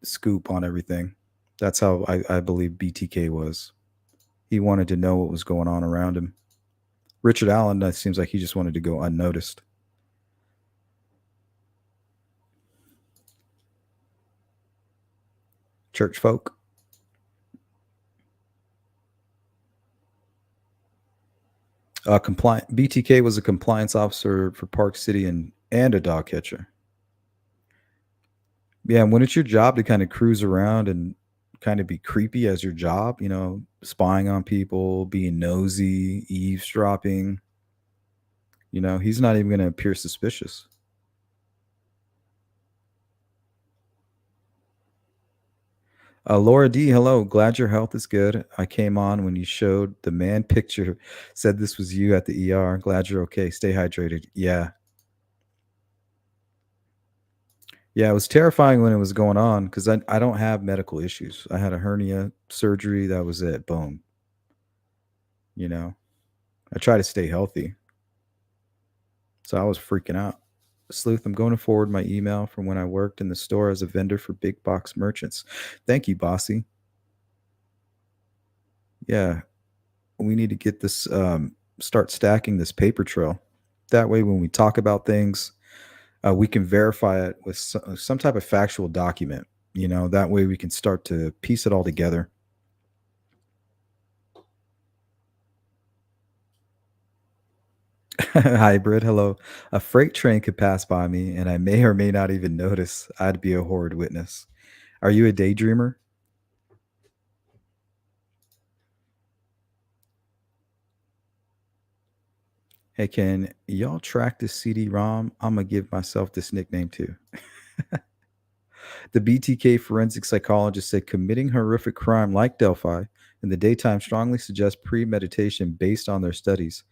scoop on everything. That's how I believe BTK was. He wanted to know what was going on around him. Richard Allen, that seems like he just wanted to go unnoticed. Church folk. Compliant BTK was a compliance officer for Park City and a dog catcher. Yeah, and when it's your job to kind of cruise around and kind of be creepy as your job, spying on people, being nosy, eavesdropping, he's not even going to appear suspicious. Laura D, hello. Glad your health is good. I came on when you showed the man picture, said this was you at the ER. Glad you're okay. Stay hydrated. Yeah. Yeah, it was terrifying when it was going on because I don't have medical issues. I had a hernia surgery. That was it. Boom. You know, I try to stay healthy. So I was freaking out. Sleuth, I'm going to forward my email from when I worked in the store as a vendor for big box merchants. Thank you, Bossy. Yeah, we need to get this, start stacking this paper trail. That way, when we talk about things, we can verify it with some type of factual document. That way we can start to piece it all together. Hybrid, hello. A freight train could pass by me, and I may or may not even notice. I'd be a horrid witness. Are you a daydreamer? Hey, can y'all track this CD-ROM? I'm gonna give myself this nickname too. The BTK forensic psychologist said committing horrific crime like Delphi in the daytime strongly suggests premeditation based on their studies.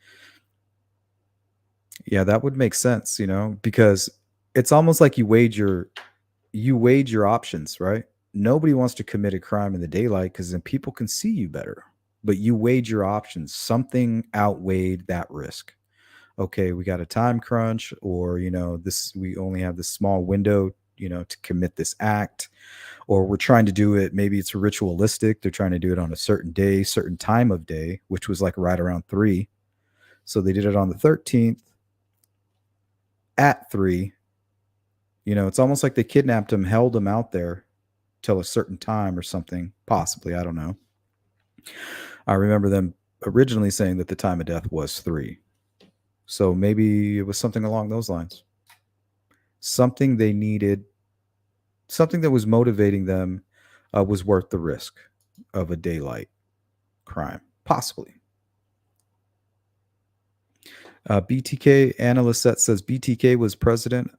Yeah, that would make sense, because it's almost like you weighed your options, right? Nobody wants to commit a crime in the daylight because then people can see you better. But you weighed your options. Something outweighed that risk. Okay, we got a time crunch, or this we only have this small window, to commit this act, or we're trying to do it. Maybe it's ritualistic. They're trying to do it on a certain day, certain time of day, which was like right around 3. So they did it on the 13th at 3. It's almost like they kidnapped him, held him out there till a certain time or something, possibly. I don't know. I remember them originally saying that the time of death was 3. So maybe it was something along those lines. Something they needed, something that was motivating them was worth the risk of a daylight crime, possibly. BTK, Anna Lissette says BTK was president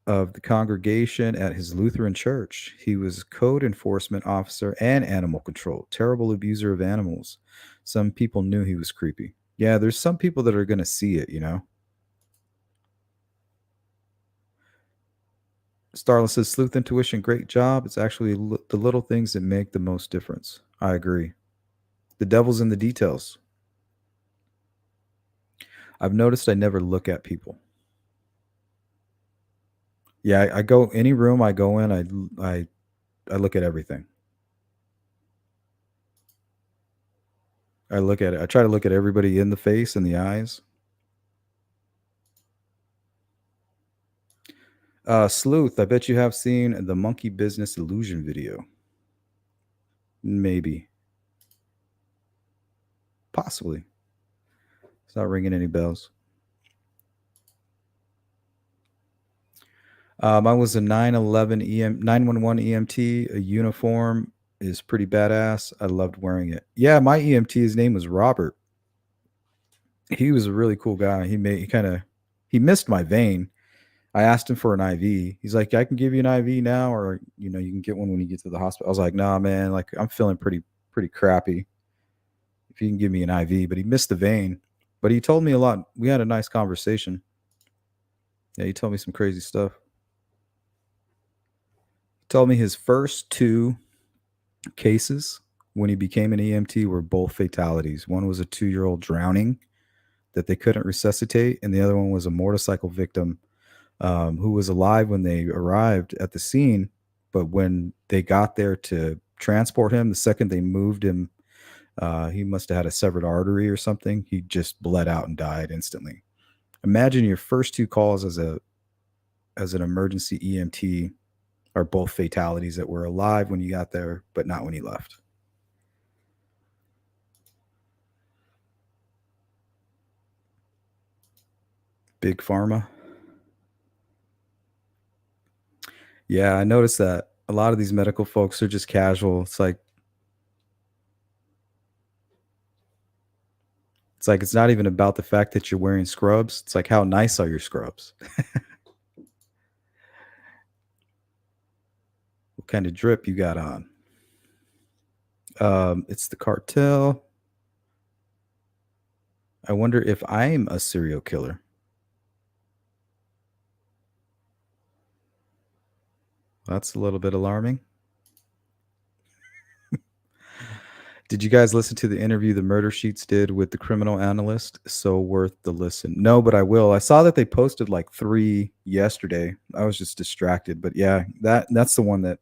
of the congregation at his Lutheran church. He was code enforcement officer and animal control, terrible abuser of animals. Some people knew he was creepy. Yeah, there's some people that are going to see it. Starla says sleuth intuition, great job. It's actually the little things that make the most difference. I agree. The devil's in the details. I've noticed I never look at people. Yeah, I go any room I go in, I look at everything. I look at it. I try to look at everybody in the face and the eyes. Sleuth, I bet you have seen the monkey business illusion video. Maybe. Possibly. It's not ringing any bells. Mine was a 911 EMT. A uniform is pretty badass. I loved wearing it. Yeah, my EMT, his name was Robert. He was a really cool guy. He missed my vein. I asked him for an IV. He's like, "I can give you an IV now, or you can get one when you get to the hospital." I was like, "Nah, man. Like, I'm feeling pretty crappy. If you can give me an IV." But he missed the vein. But he told me a lot. We had a nice conversation. Yeah, he told me some crazy stuff. He told me his first two cases when he became an EMT were both fatalities. One was a 2-year-old drowning that they couldn't resuscitate, and the other one was a motorcycle victim who was alive when they arrived at the scene. But when they got there to transport him, the second they moved him, he must have had a severed artery or something. He just bled out and died instantly. Imagine your first two calls as an emergency EMT are both fatalities that were alive when you got there, but not when you left. Big pharma. Yeah, I noticed that a lot of these medical folks are just casual. It's like it's not even about the fact that you're wearing scrubs. It's like how nice are your scrubs? What kind of drip you got on? It's the cartel. I wonder if I'm a serial killer. That's a little bit alarming. Did you guys listen to the interview the Murder Sheets did with the criminal analyst? So worth the listen. No, but I will. I saw that they posted like 3 yesterday. I was just distracted, but yeah, that's the one that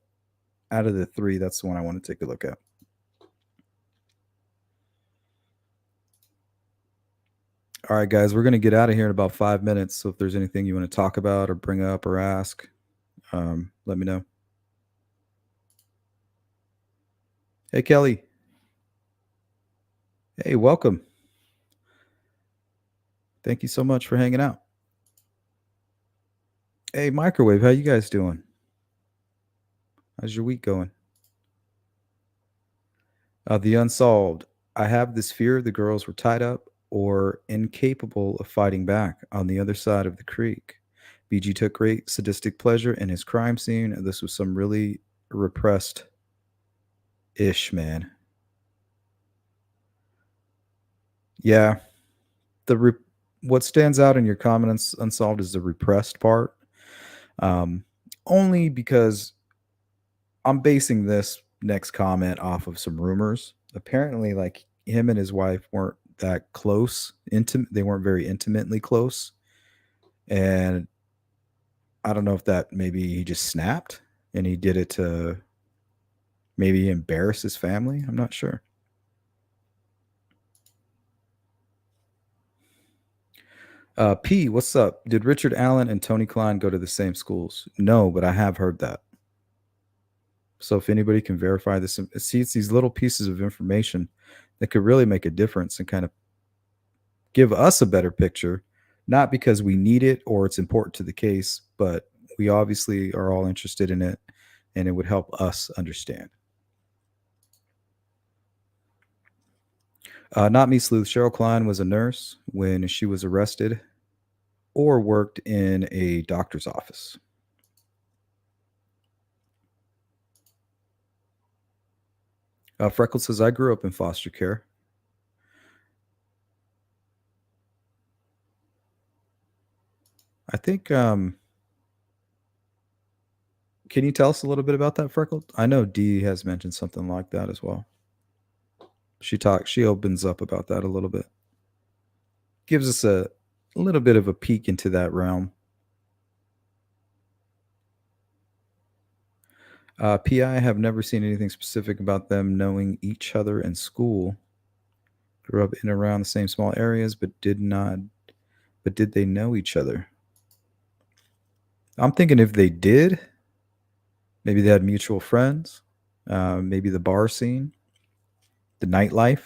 out of the 3, that's the one I want to take a look at. All right, guys, we're gonna get out of here in about 5 minutes. So if there's anything you want to talk about or bring up or ask, let me know. Hey, Kelly. Hey, welcome. Thank you so much for hanging out. Hey, Microwave, how you guys doing? How's your week going? The Unsolved. I have this fear the girls were tied up or incapable of fighting back on the other side of the creek. BG took great sadistic pleasure in his crime scene. This was some really repressed ish, man. Yeah. The what stands out in your comments unsolved is the repressed part. Um, Only because I'm basing this next comment off of some rumors. Apparently, like him and his wife weren't that close. Intimate. They weren't very intimately close, and I don't know if that maybe he just snapped and he did it to maybe embarrass his family. I'm not sure. P, what's up? Did Richard Allen and Tony Klein go to the same schools? No, but I have heard that. So if anybody can verify this, see, it's these little pieces of information that could really make a difference and kind of give us a better picture, not because we need it or it's important to the case, but we obviously are all interested in it and it would help us understand. Not me, Sleuth. Cheryl Klein was a nurse when she was arrested or worked in a doctor's office. Freckles says, I grew up in foster care. I think, can you tell us a little bit about that, Freckles? I know Dee has mentioned something like that as well. She opens up about that a little bit. Gives us a little bit of a peek into that realm. PI have never seen anything specific about them knowing each other in school. Grew up in and around the same small areas, but did not. But did they know each other? I'm thinking if they did, maybe they had mutual friends. Maybe the bar scene, the nightlife.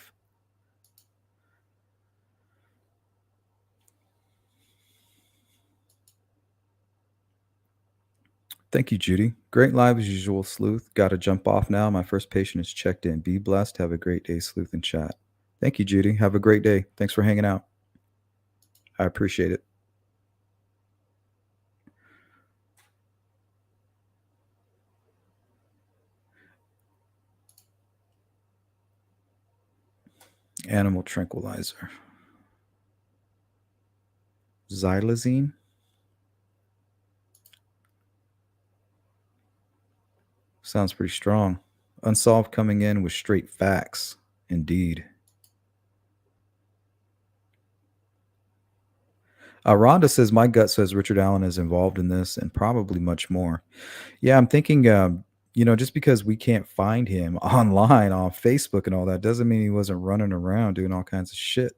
Thank you, Judy. Great live as usual, Sleuth. Got to jump off now. My first patient is checked in. Be blessed. Have a great day, Sleuth and chat. Thank you, Judy. Have a great day. Thanks for hanging out. I appreciate it. Animal tranquilizer. Xylazine. Sounds pretty strong. Unsolved coming in with straight facts. Indeed. Rhonda says, my gut says Richard Allen is involved in this and probably much more. Yeah, I'm thinking, just because we can't find him online on Facebook and all that doesn't mean he wasn't running around doing all kinds of shit.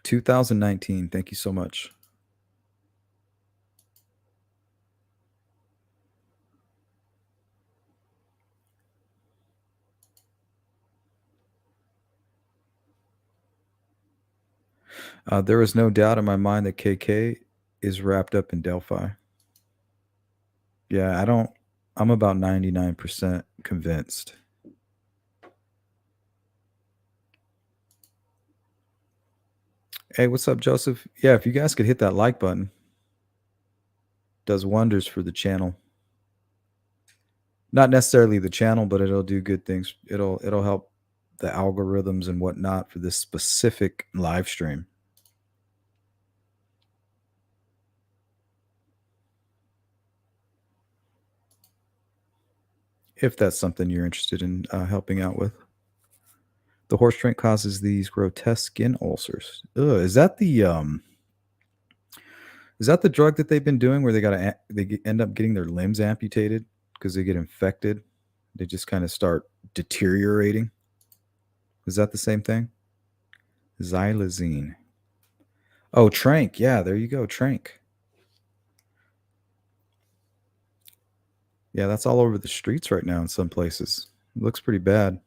2019. Thank you so much. There is no doubt in my mind that KK is wrapped up in Delphi. Yeah, I'm about 99% convinced. Hey, what's up, Joseph? Yeah, if you guys could hit that like button, does wonders for the channel. Not necessarily the channel, but it'll do good things. It'll help the algorithms and whatnot for this specific live stream. If that's something you're interested in helping out with. The horse drink causes these grotesque skin ulcers. Ugh, is that the drug that they've been doing where end up getting their limbs amputated because they get infected? They just kind of start deteriorating. Is that the same thing? Xylazine. Oh, Trank. Yeah, there you go, Trank. Yeah, that's all over the streets right now in some places. It looks pretty bad.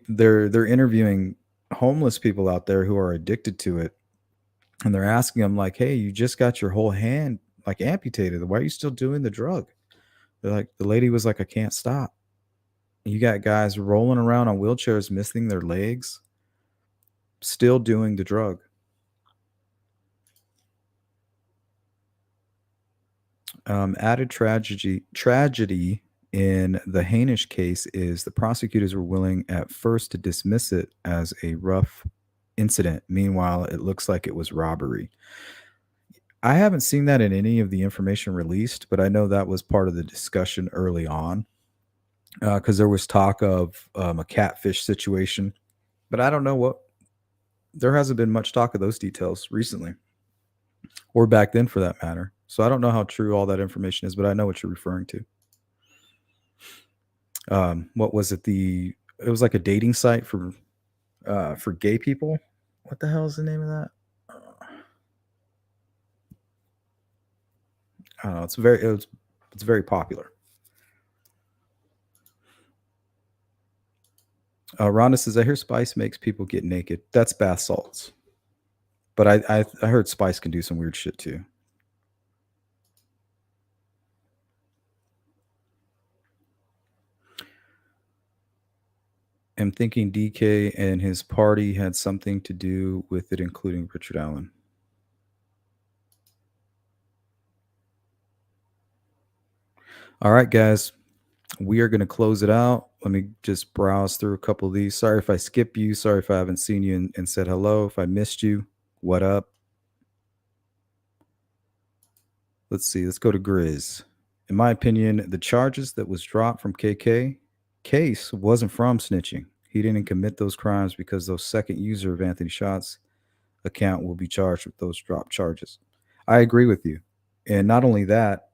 They're interviewing homeless people out there who are addicted to it, and they're asking them like, "Hey, you just got your whole hand like amputated. Why are you still doing the drug?" They're like, the lady was like, "I can't stop." You got guys rolling around on wheelchairs, missing their legs, still doing the drug. Added tragedy in the Hainish case is the prosecutors were willing at first to dismiss it as a rough incident. Meanwhile, it looks like it was robbery. I haven't seen that in any of the information released, but I know that was part of the discussion early on because there was talk of a catfish situation, but I don't know what. There hasn't been much talk of those details recently, or back then for that matter. So I don't know how true all that information is, but I know what you're referring to. What was it? It was like a dating site for gay people. What the hell is the name of that? I don't know. It's very popular. Rhonda says, I hear spice makes people get naked. That's bath salts. But I heard spice can do some weird shit too. I'm thinking DK and his party had something to do with it, including Richard Allen. All right, guys. We are going to close it out. Let me just browse through a couple of these. Sorry if I skip you. Sorry if I haven't seen you and said hello. If I missed you, what up? Let's see. Let's go to Grizz. In my opinion, the charges that was dropped from KK case wasn't from snitching. He didn't commit those crimes because those second user of Anthony Schott's account will be charged with those drop charges. I agree with you. And not only that,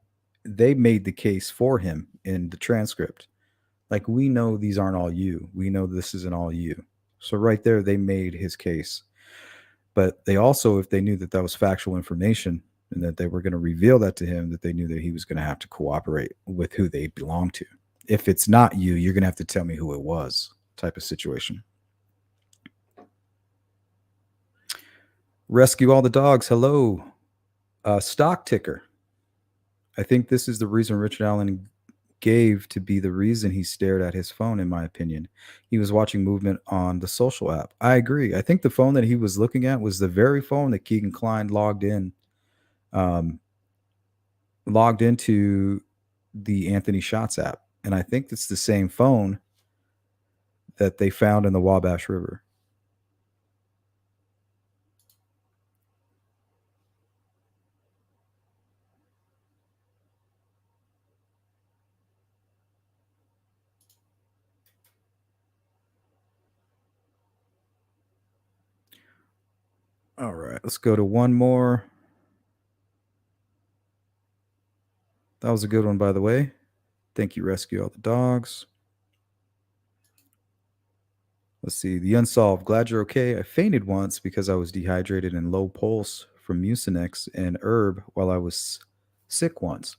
they made the case for him in the transcript. Like, we know these aren't all you. We know this isn't all you. So right there, they made his case. But they also, if they knew that that was factual information and that they were going to reveal that to him, that they knew that he was going to have to cooperate with who they belong to. If it's not you, you're going to have to tell me who it was, type of situation. Rescue all the dogs. Hello. Stock ticker. I think this is the reason Richard Allen gave to be the reason he stared at his phone, in my opinion. He was watching movement on the social app. I agree. I think the phone that he was looking at was the very phone that Keegan Klein logged into the Anthony Shots app, and I think it's the same phone that they found in the Wabash River. All right, let's go to one more. That was a good one, by the way. Thank you, Rescue All the Dogs. Let's see. The Unsolved. Glad you're okay. I fainted once because I was dehydrated and low pulse from Mucinex and herb while I was sick once.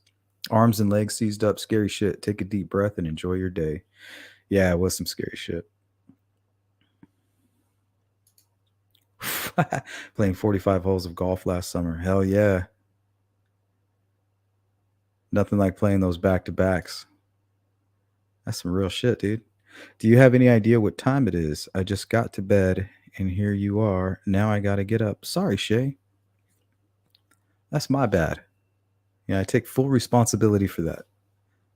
Arms and legs seized up. Scary shit. Take a deep breath and enjoy your day. Yeah, it was some scary shit. Playing 45 holes of golf last summer. Hell yeah. Nothing like playing those back to backs. That's some real shit, dude. Do you have any idea what time it is? I just got to bed and here you are. Now I got to get up. Sorry, Shay. That's my bad. Yeah, I take full responsibility for that.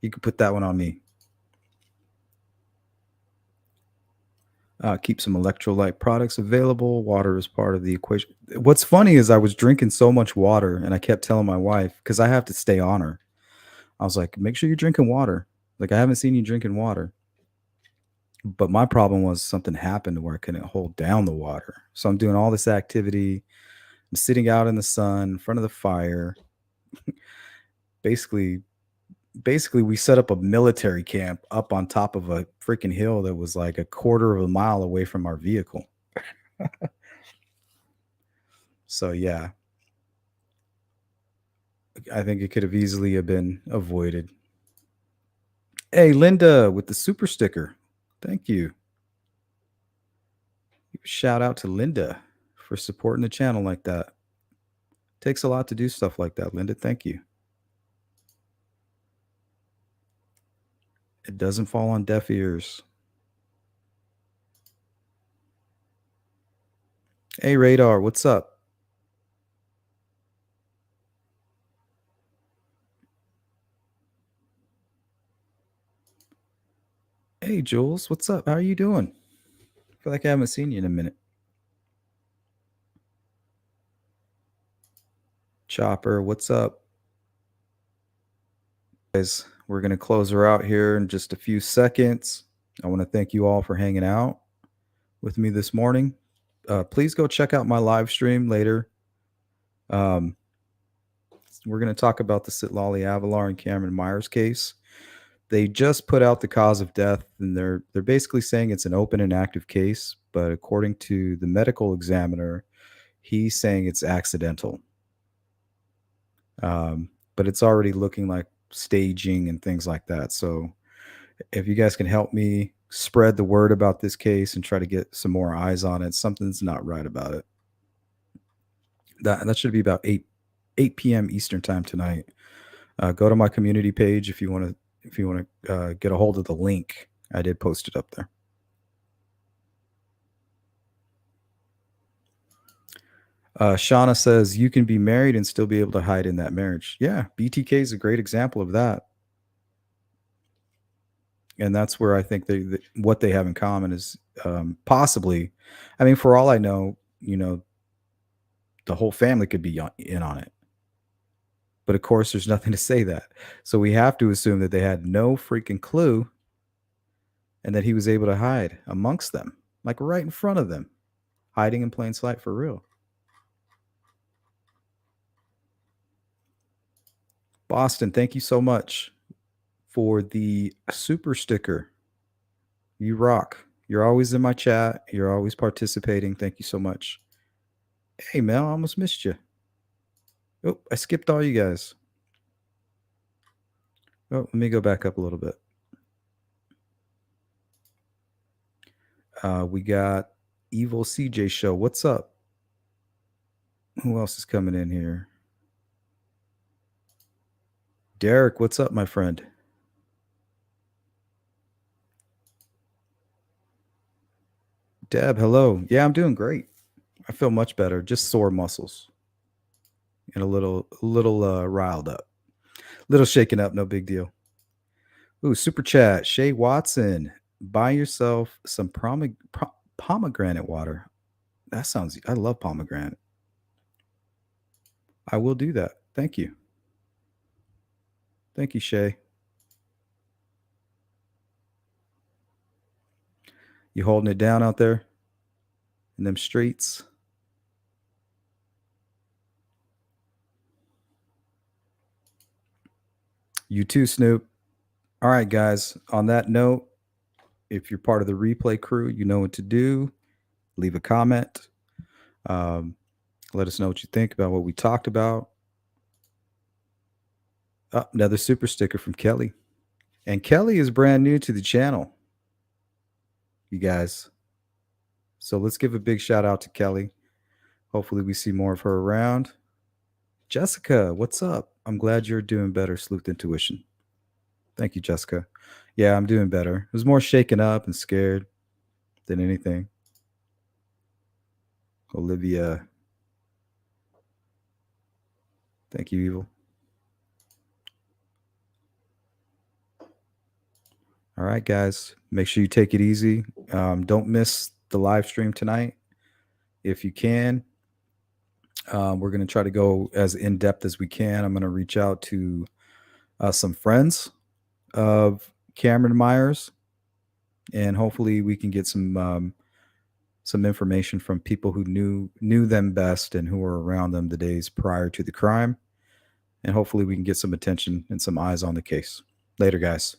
You can put that one on me. Keep some electrolyte products available. Water is part of the equation. What's funny is I was drinking so much water and I kept telling my wife, because I have to stay on her. I was like, make sure you're drinking water. Like, I haven't seen you drinking water. But my problem was something happened where I couldn't hold down the water. So I'm doing all this activity. I'm sitting out in the sun in front of the fire. Basically, we set up a military camp up on top of a freaking hill that was like a quarter of a mile away from our vehicle. So yeah, I think it could have easily have been avoided. Hey, Linda with the super sticker. Thank you. Shout out to Linda for supporting the channel like that. Takes a lot to do stuff like that, Linda. Thank you. It doesn't fall on deaf ears. Hey, Radar, what's up? Hey, Jules, what's up? How are you doing? I feel like I haven't seen you in a minute. Chopper, what's up? Guys, we're going to close her out here in just a few seconds. I want to thank you all for hanging out with me this morning. Please go check out my live stream later. We're going to talk about the Sitlali Avalar and Cameron Myers case. They just put out the cause of death, and they're basically saying it's an open and active case. But according to the medical examiner, he's saying it's accidental. But it's already looking like staging and things like that. So if you guys can help me spread the word about this case and try to get some more eyes on it, something's not right about it. That should be about 8 p.m. Eastern time tonight. Go to my community page if you want to get a hold of the link. I did post it up there. Shauna says you can be married and still be able to hide in that marriage. Yeah, BTK is a great example of that. And that's where I think what they have in common is possibly, I mean, for all I know, the whole family could be in on it. But of course, there's nothing to say that. So we have to assume that they had no freaking clue and that he was able to hide amongst them, like right in front of them, hiding in plain sight for real. Boston, thank you so much for the super sticker. You rock. You're always in my chat. You're always participating. Thank you so much. Hey, Mel, I almost missed you. Oh, I skipped all you guys. Oh, let me go back up a little bit. We got Evil CJ Show. What's up? Who else is coming in here? Derek, what's up, my friend? Deb, hello. Yeah, I'm doing great. I feel much better. Just sore muscles and a little riled up. Little shaken up, no big deal. Ooh, super chat. Shay Watson, buy yourself some pomegranate water. That sounds, I love pomegranate. I will do that. Thank you. Thank you, Shay. You holding it down out there in them streets? You too, Snoop. All right, guys. On that note, if you're part of the replay crew, you know what to do. Leave a comment. Um, let us know what you think about what we talked about. Another super sticker from Kelly. And Kelly is brand new to the channel, you guys. So let's give a big shout out to Kelly. Hopefully, we see more of her around. Jessica, what's up? I'm glad you're doing better, Sleuth Intuition. Thank you, Jessica. Yeah, I'm doing better. It was more shaken up and scared than anything. Olivia. Thank you, Evil. All right, guys. Make sure you take it easy. Don't miss the live stream tonight. If you can, we're going to try to go as in depth as we can. I'm going to reach out to some friends of Cameron Myers, and hopefully we can get some information from people who knew them best and who were around them the days prior to the crime. And hopefully we can get some attention and some eyes on the case. Later, guys.